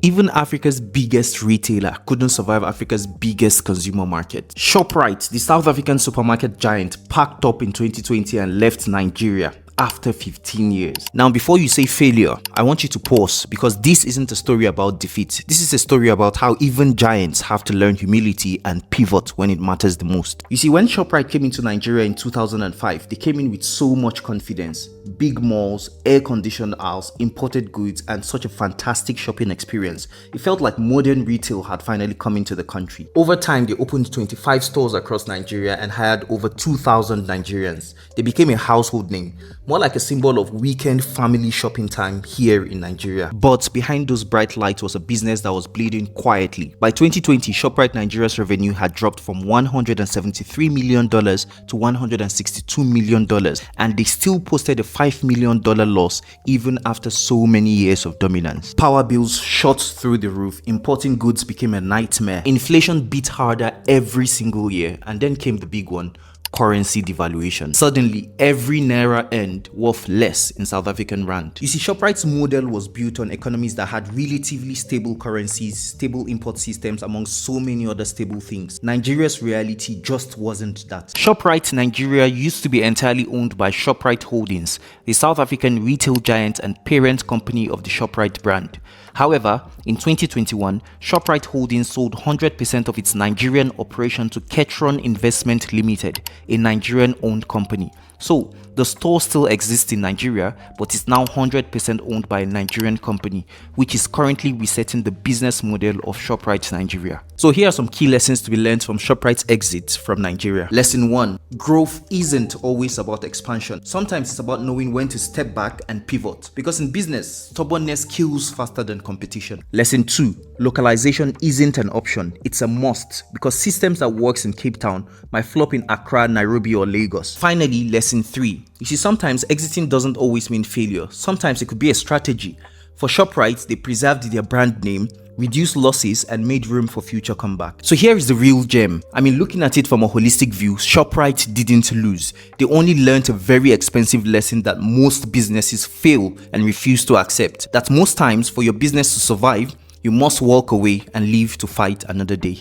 Even Africa's biggest retailer couldn't survive Africa's biggest consumer market. Shoprite, the South African supermarket giant, packed up in 2020 and left Nigeria after 15 years. Now, before you say failure, I want you to pause, because this isn't a story about defeat. This is a story about how even giants have to learn humility and pivot when it matters the most. You see, when Shoprite came into Nigeria in 2005, they came in with so much confidence. Big malls, air-conditioned aisles, imported goods, and such a fantastic shopping experience. It felt like modern retail had finally come into the country. Over time, they opened 25 stores across Nigeria and hired over 2,000 Nigerians. They became a household name, more like a symbol of weekend family shopping time here in Nigeria. But behind those bright lights was a business that was bleeding quietly. By 2020, Shoprite Nigeria's revenue had dropped from $173 million to $162 million, and they still posted a $5 million loss even after so many years of dominance. Power bills shot through the roof, importing goods became a nightmare. Inflation beat harder every single year, and then came the big one: currency devaluation. Suddenly, every naira earned worth less in South African rand. You see, Shoprite's model was built on economies that had relatively stable currencies, stable import systems, among so many other stable things. Nigeria's reality just wasn't that. Shoprite Nigeria used to be entirely owned by Shoprite Holdings, the South African retail giant and parent company of the Shoprite brand. However, in 2021, Shoprite Holdings sold 100% of its Nigerian operation to Ketron Investment Limited, a Nigerian-owned company. So, the store still exists in Nigeria, but is now 100% owned by a Nigerian company, which is currently resetting the business model of Shoprite Nigeria. So here are some key lessons to be learned from Shoprite's exit from Nigeria. Lesson 1. Growth isn't always about expansion. Sometimes it's about knowing when to step back and pivot. Because in business, stubbornness kills faster than competition. Lesson 2. Localization isn't an option, it's a must, because systems that works in Cape Town might flop in Accra, Nairobi, or Lagos. Finally, lesson 3. You see, sometimes exiting doesn't always mean failure. Sometimes it could be a strategy. For Shoprite, they preserved their brand name, reduced losses, and made room for future comeback. So here is the real gem. I mean, looking at it from a holistic view, Shoprite didn't lose. They only learned a very expensive lesson that most businesses fail and refuse to accept. That most times, for your business to survive, you must walk away and leave to fight another day.